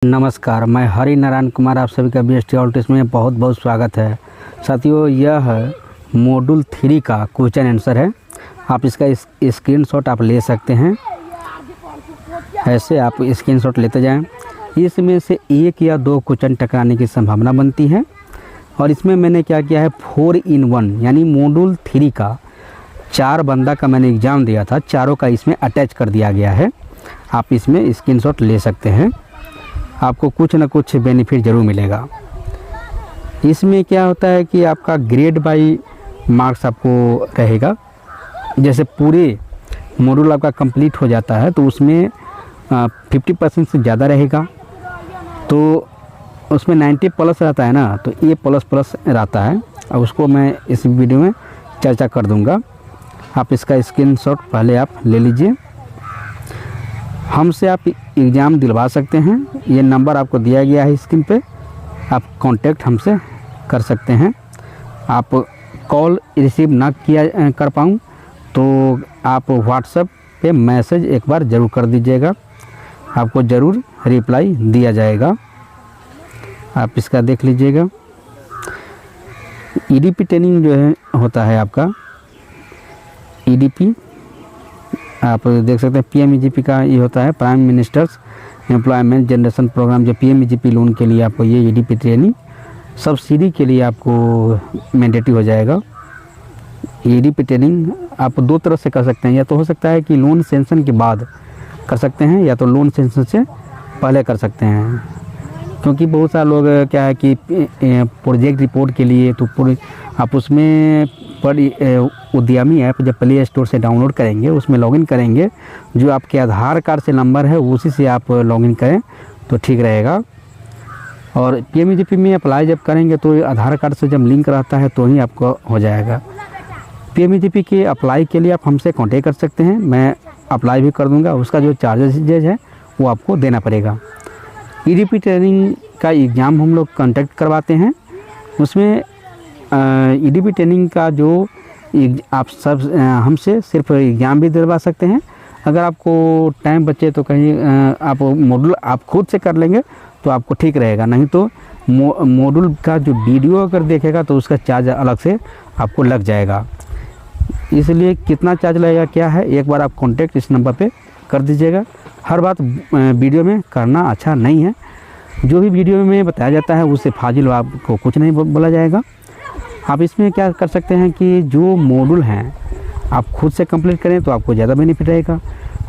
नमस्कार, मैं हरि नारायण कुमार आप सभी का BST ऑल्टिस में बहुत बहुत स्वागत है। साथियों, यह मॉड्यूल 3 का क्वेश्चन आंसर है। आप इसका स्क्रीनशॉट आप ले सकते हैं। ऐसे आप स्क्रीनशॉट लेते जाएं। इसमें से एक या दो क्वेश्चन टकराने की संभावना बनती है। और इसमें मैंने क्या किया है, 4 in 1 यानी मॉड्यूल 3 का 4 बंदा का मैंने एग्ज़ाम दिया था, चारों का इसमें अटैच कर दिया गया है। आप इसमें स्क्रीनशॉट ले सकते हैं, आपको कुछ ना कुछ बेनिफिट ज़रूर मिलेगा। इसमें क्या होता है कि आपका ग्रेड बाई मार्क्स आपको रहेगा। जैसे पूरे मॉड्यूल आपका कंप्लीट हो जाता है तो उसमें 50% से ज़्यादा रहेगा, तो उसमें 90 प्लस रहता है ना, तो ये प्लस रहता है। और उसको मैं इस वीडियो में चर्चा कर दूंगा। आप इसका स्क्रीनशॉट पहले आप ले लीजिए। हमसे आप एग्ज़ाम दिलवा सकते हैं। ये नंबर आपको दिया गया है स्क्रीन पे, आप कांटेक्ट हमसे कर सकते हैं। आप कॉल रिसीव ना किया कर पाऊँ तो आप व्हाट्सएप पे मैसेज एक बार ज़रूर कर दीजिएगा, आपको ज़रूर रिप्लाई दिया जाएगा। आप इसका देख लीजिएगा। EDP ट्रेनिंग जो है होता है आपका EDP, आप देख सकते हैं PMEGP का ये होता है, prime minister's employment generation programme. जो PMEGP लोन के लिए आपको ये EDP ट्रेनिंग सब्सिडी के लिए आपको मैंडेटरी हो जाएगा। EDP ट्रेनिंग आप दो तरह से कर सकते हैं, या तो हो सकता है कि लोन सेंक्शन के बाद कर सकते हैं, या तो लोन सेंक्शन से पहले कर सकते हैं। क्योंकि बहुत सारे लोग क्या है कि प्रोजेक्ट रिपोर्ट के लिए तो आप उसमें उद्यमी ऐप जब प्ले स्टोर से डाउनलोड करेंगे, उसमें लॉगिन करेंगे, जो आपके आधार कार्ड से नंबर है उसी से आप लॉगिन करें तो ठीक रहेगा। और PMEGP में अप्लाई जब करेंगे तो आधार कार्ड से जब लिंक रहता है तो ही आपको हो जाएगा। PMEGP के अप्लाई के लिए आप हमसे कॉन्टेक्ट कर सकते हैं, मैं अप्लाई भी कर दूँगा। उसका जो चार्जेज है वो आपको देना पड़ेगा। EDP ट्रेनिंग का एग्ज़ाम हम लोग कंडक्ट करवाते हैं। उसमें EDP ट्रेनिंग का जो आप सब हमसे सिर्फ एग्ज़ाम भी दिलवा सकते हैं। अगर आपको टाइम बचे तो कहीं आप मॉड्यूल आप खुद से कर लेंगे तो आपको ठीक रहेगा, नहीं तो मॉड्यूल का जो वीडियो अगर देखेगा तो उसका चार्ज अलग से आपको लग जाएगा। इसलिए कितना चार्ज लगेगा क्या है, एक बार आप कॉन्टेक्ट इस नंबर पे कर दीजिएगा। हर बात वीडियो में करना अच्छा नहीं है। जो भी वीडियो में बताया जाता है उससे फाजिल आपको कुछ नहीं बोला जाएगा। आप इसमें क्या कर सकते हैं कि जो मॉड्यूल हैं आप खुद से कंप्लीट करें तो आपको ज़्यादा बेनिफिट रहेगा।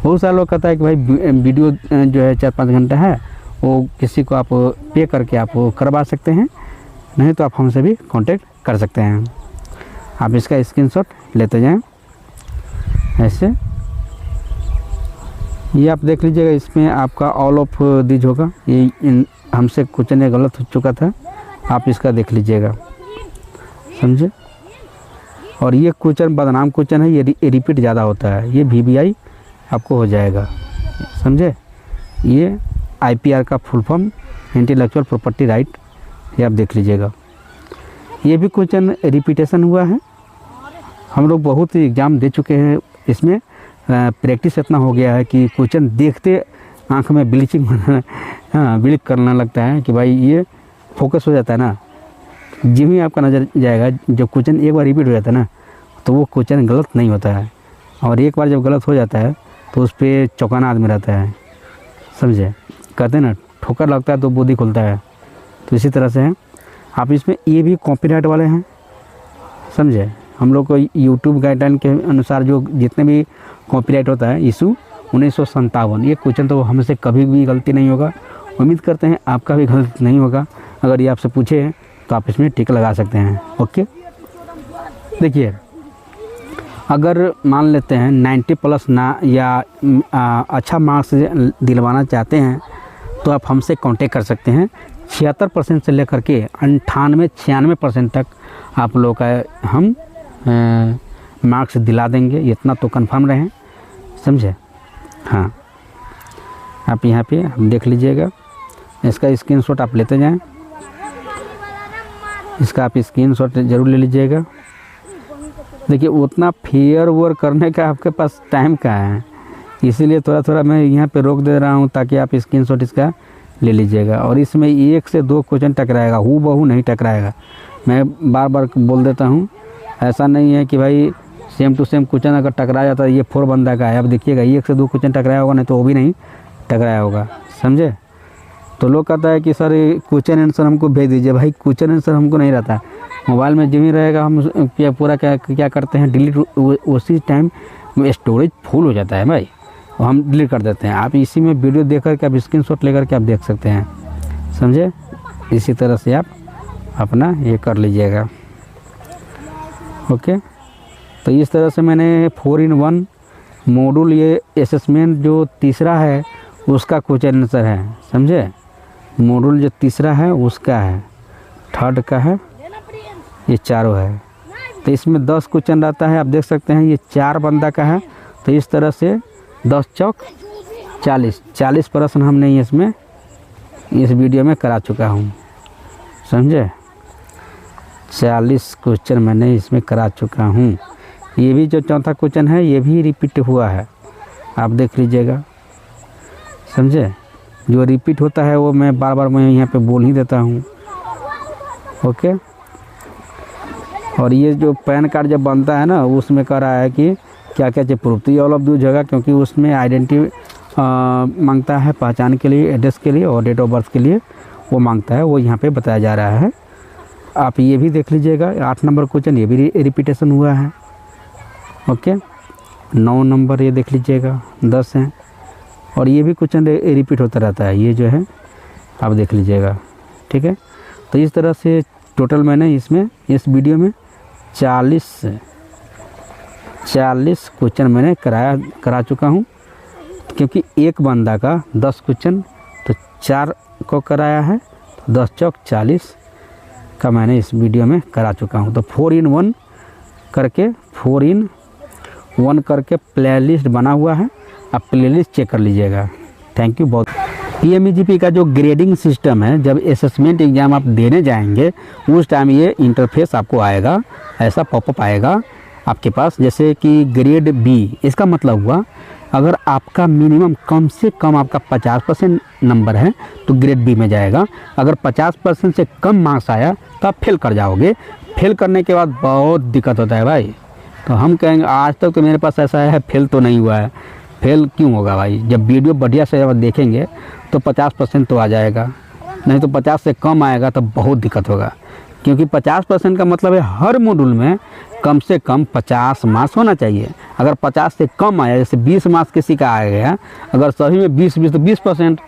बहुत सारे लोग कहता है कि भाई वीडियो जो है 4-5 घंटा है, वो किसी को आप पे करके आप करवा सकते हैं, नहीं तो आप हमसे भी कांटेक्ट कर सकते हैं। आप इसका स्क्रीनशॉट लेते जाएं। ऐसे ये आप देख लीजिएगा, इसमें आपका ऑल ऑफ दीज होगा। ये हमसे क्वेश्चन गलत हो चुका था, आप इसका देख लीजिएगा, समझे। और ये क्वेश्चन बदनाम क्वेश्चन है, ये रिपीट ज़्यादा होता है, ये VBI आपको हो जाएगा, समझे। ये IPR का full form intellectual property right, ये आप देख लीजिएगा। ये भी क्वेश्चन रिपीटेशन हुआ है। हम लोग बहुत एग्ज़ाम दे चुके हैं, इसमें प्रैक्टिस इतना हो गया है कि क्वेश्चन देखते आँख में ब्लीचिंग ब्लिक करने लगता है कि भाई ये फोकस हो जाता है ना। जिम ही आपका नज़र जाएगा, जब क्वेश्चन एक बार रिपीट हो जाता है ना तो वो क्वेश्चन गलत नहीं होता है। और एक बार जब गलत हो जाता है तो उस पर चौंकाना आदमी रहता है, समझे। कहते हैं ना, ठोकर लगता है तो बुद्धि खुलता है, तो इसी तरह से है। आप इसमें ये भी कॉपीराइट वाले हैं, समझे। हम लोग को यूट्यूब गाइडलाइन के अनुसार जो जितने भी कॉपीराइट होता है इशू 1957, ये क्वेश्चन तो हमसे कभी भी गलती नहीं होगा। उम्मीद करते हैं आपका भी गलत नहीं होगा। अगर ये आपसे पूछे तो आप इसमें टिक लगा सकते हैं। ओके, देखिए, अगर मान लेते हैं 90 प्लस ना या अच्छा मार्क्स दिलवाना चाहते हैं तो आप हमसे कांटेक्ट कर सकते हैं। 76% से लेकर के 98-96% तक आप लोग का हम मार्क्स दिला देंगे, इतना तो कंफर्म रहें, समझे। हाँ, आप यहाँ पे देख लीजिएगा। इसका स्क्रीनशॉट आप लेते जाएं। इसका आप स्क्रीनशॉट ज़रूर ले लीजिएगा। देखिए, उतना फेयर वर्क करने का आपके पास टाइम कहाँ है, इसीलिए थोड़ा थोड़ा मैं यहाँ पे रोक दे रहा हूँ ताकि आप स्क्रीनशॉट इसका ले लीजिएगा। और इसमें 1 से 2 क्वेश्चन टकराएगा, हूबहू नहीं टकराएगा। मैं बार बार बोल देता हूँ, ऐसा नहीं है कि भाई सेम टू सेम क्वेश्चन अगर टकरा जाता है। ये 4 बंदा का है, अब देखिएगा 1 से 2 क्वेश्चन टकराया होगा, नहीं तो वो भी नहीं टकराया होगा, समझे। तो लोग कहता है कि सर क्वेश्चन आंसर हमको भेज दीजिए। भाई क्वेश्चन आंसर हमको नहीं रहता है, मोबाइल में जो ही रहेगा हम पूरा क्या करते हैं, डिलीट उसी टाइम स्टोरेज फुल हो जाता है भाई, और हम डिलीट कर देते हैं। आप इसी में वीडियो देख कर के आप स्क्रीनशॉट लेकर के आप देख सकते हैं, समझे। इसी तरह से आप अपना ये कर लीजिएगा, ओके। तो इस तरह से मैंने 4-in-1 मॉड्यूल, ये असेसमेंट जो तीसरा है उसका क्वेश्चन आंसर है, समझे। मॉड्यूल जो तीसरा है उसका है, थर्ड का है, ये चारों है। तो इसमें 10 क्वेश्चन रहता है, आप देख सकते हैं। ये 4 बंदा का है, तो इस तरह से 10 चौक 40 प्रश्न हमने इसमें इस वीडियो में करा चुका हूँ, समझे। 40 क्वेश्चन मैंने इसमें करा चुका हूँ। ये भी जो चौथा क्वेश्चन है ये भी रिपीट हुआ है, आप देख लीजिएगा, समझे। जो रिपीट होता है वो मैं बार बार मैं यहाँ पे बोल ही देता हूँ, ओके। और ये जो पैन कार्ड जब बनता है ना, उसमें कह रहा है कि क्या क्या चीज़ प्रूफ, तो ये ऑल ऑफ 2 जगह, क्योंकि उसमें आइडेंटिटी मांगता है, पहचान के लिए, एड्रेस के लिए और डेट ऑफ बर्थ के लिए वो मांगता है, वो यहाँ पे बताया जा रहा है। आप ये भी देख लीजिएगा, 8 नंबर क्वेश्चन ये भी रिपीटेशन हुआ है, ओके। 9 नंबर ये देख लीजिएगा, 10 हैं, और ये भी क्वेश्चन रिपीट होता रहता है, ये जो है आप देख लीजिएगा, ठीक है। तो इस तरह से टोटल मैंने इसमें इस वीडियो में 40 क्वेश्चन मैंने करा चुका हूँ, क्योंकि एक बंदा का 10 क्वेश्चन, तो 4 को कराया है, तो 10 चौक 40 का मैंने इस वीडियो में करा चुका हूँ। तो 4-in-1 करके प्लेलिस्ट बना हुआ है, आप प्लेलिस्ट चेक कर लीजिएगा। थैंक यू बहुत। पीएमईजीपी का जो ग्रेडिंग सिस्टम है, जब असेसमेंट एग्ज़ाम आप देने जाएंगे उस टाइम ये इंटरफेस आपको आएगा, ऐसा पॉपअप आएगा आपके पास, जैसे कि ग्रेड बी। इसका मतलब हुआ अगर आपका मिनिमम कम से कम आपका 50% नंबर है तो ग्रेड बी में जाएगा। अगर 50% से कम मार्क्स आया तो आप फेल कर जाओगे। फेल करने के बाद बहुत दिक्कत होता है भाई। तो हम कहेंगे आज तक तो मेरे पास ऐसा है, फेल तो नहीं हुआ है। फेल क्यों होगा भाई? जब वीडियो बढ़िया से जब देखेंगे तो 50% तो आ जाएगा, नहीं तो 50 से कम आएगा तो बहुत दिक्कत होगा। क्योंकि 50% का मतलब है हर मॉड्यूल में कम से कम 50 मार्क्स होना चाहिए। अगर 50 से कम आया, जैसे 20 मार्क्स किसी का आ गया, अगर सभी में 20 तो 20%,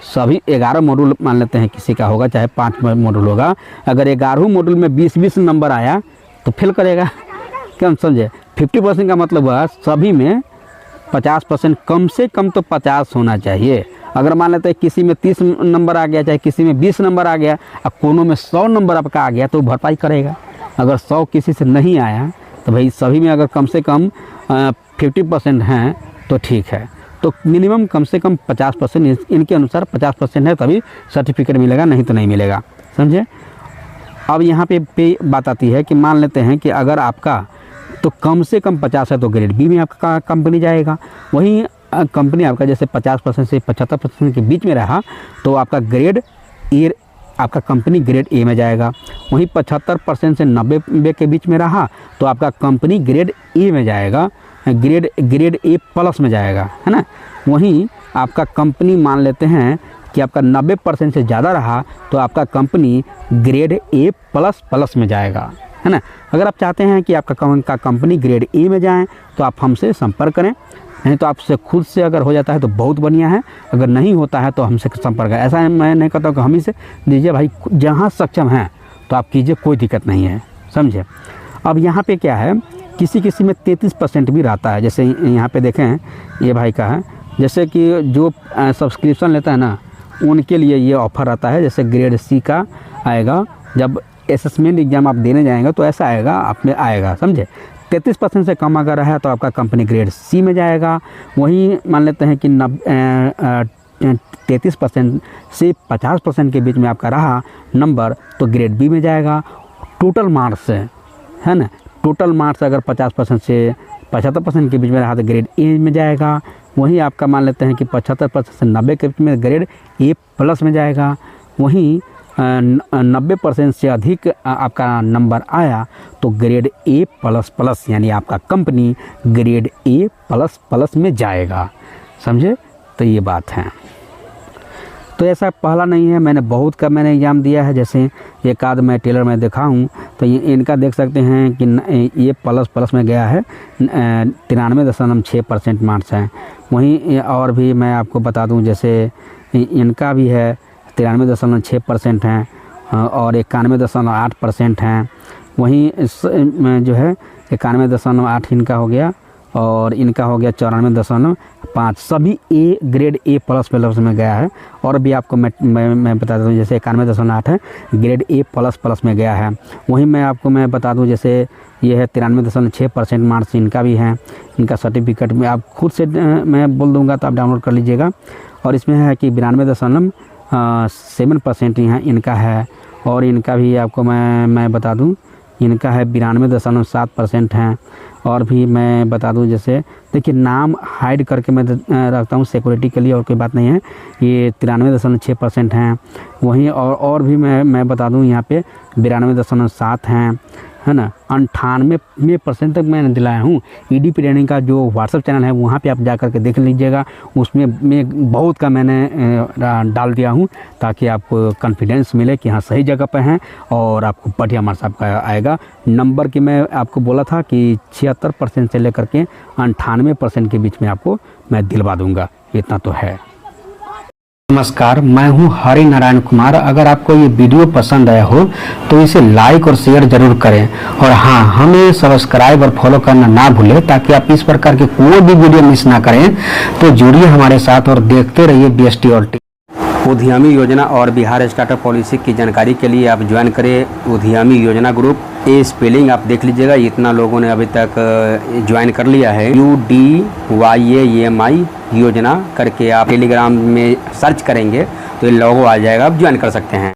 सभी 11 मॉड्यूल मान लेते हैं किसी का होगा, चाहे 5 मॉड्यूल होगा, अगर 11 मॉड्यूल में 20 नंबर आया तो फेल करेगा। क्या समझे? 50% का मतलब हुआ सभी में 50%, कम से कम तो 50 होना चाहिए। अगर मान लेते हैं किसी में 30 नंबर आ गया, चाहे किसी में 20 नंबर आ गया, और कोनों में 100 नंबर आपका आ गया तो भरपाई करेगा। अगर 100 किसी से नहीं आया तो भाई सभी में अगर कम से कम 50% हैं तो ठीक है। तो मिनिमम कम से कम 50%, इनके अनुसार 50% है तभी सर्टिफिकेट मिलेगा, नहीं तो नहीं मिलेगा। समझे? अब यहाँ पे बात आती है कि मान लेते हैं कि अगर आपका तो कम से कम 50 है तो ग्रेड बी में आपका कंपनी जाएगा। वहीं कंपनी आपका जैसे 50% से 75% के बीच में रहा तो आपका ग्रेड ए, आपका कंपनी ग्रेड ए में जाएगा। वहीं 75% से 90 के बीच में रहा तो आपका कंपनी ग्रेड ए में जाएगा, ग्रेड ए प्लस में जाएगा, है ना। वहीं आपका कंपनी मान लेते हैं कि आपका 90% से ज़्यादा रहा तो आपका कंपनी ग्रेड ए प्लस में जाएगा, है ना। अगर आप चाहते हैं कि आपका कंपनी ग्रेड ए में जाए तो आप हमसे संपर्क करें, नहीं तो आपसे खुद से अगर हो जाता है तो बहुत बढ़िया है, अगर नहीं होता है तो हमसे संपर्क करें। ऐसा मैं नहीं कहता कि हम ही से दीजिए भाई, जहाँ सक्षम हैं तो आप कीजिए, कोई दिक्कत नहीं है। समझे? अब यहाँ पे क्या है, किसी में 33% भी रहता है। जैसे यहाँ पे देखें ये भाई का है, जैसे कि जो सब्सक्रिप्शन लेता है ना उनके लिए ये ऑफ़र आता है। जैसे ग्रेड सी का आएगा, जब असेसमेंट एग्ज़ाम आप देने जाएंगे तो ऐसा आएगा, आप में आएगा। समझे? 33% से कम अगर है तो आपका कंपनी ग्रेड सी में जाएगा। वहीं मान लेते हैं कि 33% से 50% के बीच में आपका रहा नंबर तो ग्रेड बी में जाएगा। टोटल मार्क्स है ना, टोटल मार्क्स अगर 50% से 75% के बीच में रहा तो ग्रेड ए में जाएगा। वहीं आपका मान लेते हैं कि 75% से 90 के बीच में ग्रेड A+ में जाएगा। वहीं 90% से अधिक आपका नंबर आया तो ग्रेड A++ यानी आपका कंपनी ग्रेड A++ में जाएगा। समझे? तो ये बात है। तो ऐसा पहला नहीं है, मैंने बहुत का मैंने एग्ज़ाम दिया है। जैसे एक आध मैं टेलर में देखा हूँ तो ये इनका देख सकते हैं कि A++ में गया है 93.6% मार्क्स हैं। वहीं और भी मैं आपको बता दूं, जैसे इनका भी है 93.6% हैं और 91.8% हैं। वहीं इस जो है 91.8 इनका हो गया और इनका हो गया 94.5। सभी ग्रेड A++ में गया है। और भी आपको मैं बता दूं, जैसे 91.8 है ग्रेड A++ में गया है। वहीं मैं आपको बता दूं, जैसे ये है 93.6% मार्क्स इनका भी है। इनका सर्टिफिकेट में आप खुद से मैं बोल दूंगा तो आप डाउनलोड कर लीजिएगा। और इसमें है कि 92.7% यहाँ इनका है। और इनका भी आपको मैं बता दूं, इनका है 92.7% हैं। और भी मैं बता दूं, जैसे देखिए नाम हाइड करके मैं रखता हूं सिक्योरिटी के लिए, और कोई बात नहीं है। ये 93.6% हैं। वहीं और भी मैं बता दूं, यहाँ पे 92.7 हैं, है ना। 98% तक मैंने दिलाया हूँ। EDP ट्रेनिंग का जो व्हाट्सएप चैनल है वहाँ पे आप जा कर के देख लीजिएगा। उसमें मैं बहुत का मैंने डाल दिया हूँ ताकि आपको कॉन्फिडेंस मिले कि हाँ सही जगह पे हैं और आपको बढ़िया मार्क्स आपका आएगा। नंबर की मैं आपको बोला था कि 76% से लेकर के 98% के बीच में आपको मैं दिलवा दूँगा, इतना तो है। नमस्कार, मैं हूं हरि नारायण कुमार। अगर आपको ये वीडियो पसंद आया हो तो इसे लाइक और शेयर जरूर करें, और हाँ, हमें सब्सक्राइब और फॉलो करना ना भूलें ताकि आप इस प्रकार के कोई भी वीडियो मिस ना करें। तो जुड़िए हमारे साथ और देखते रहिए BST ऑल टीवी। उद्यमी योजना और बिहार स्टार्टअप पॉलिसी की जानकारी के लिए आप ज्वाइन करें उद्यमी योजना ग्रुप। ये स्पेलिंग आप देख लीजिएगा, इतना लोगों ने अभी तक ज्वाइन कर लिया है। UDYAMI योजना करके आप टेलीग्राम में सर्च करेंगे तो ये लोगो आ जाएगा, आप ज्वाइन कर सकते हैं।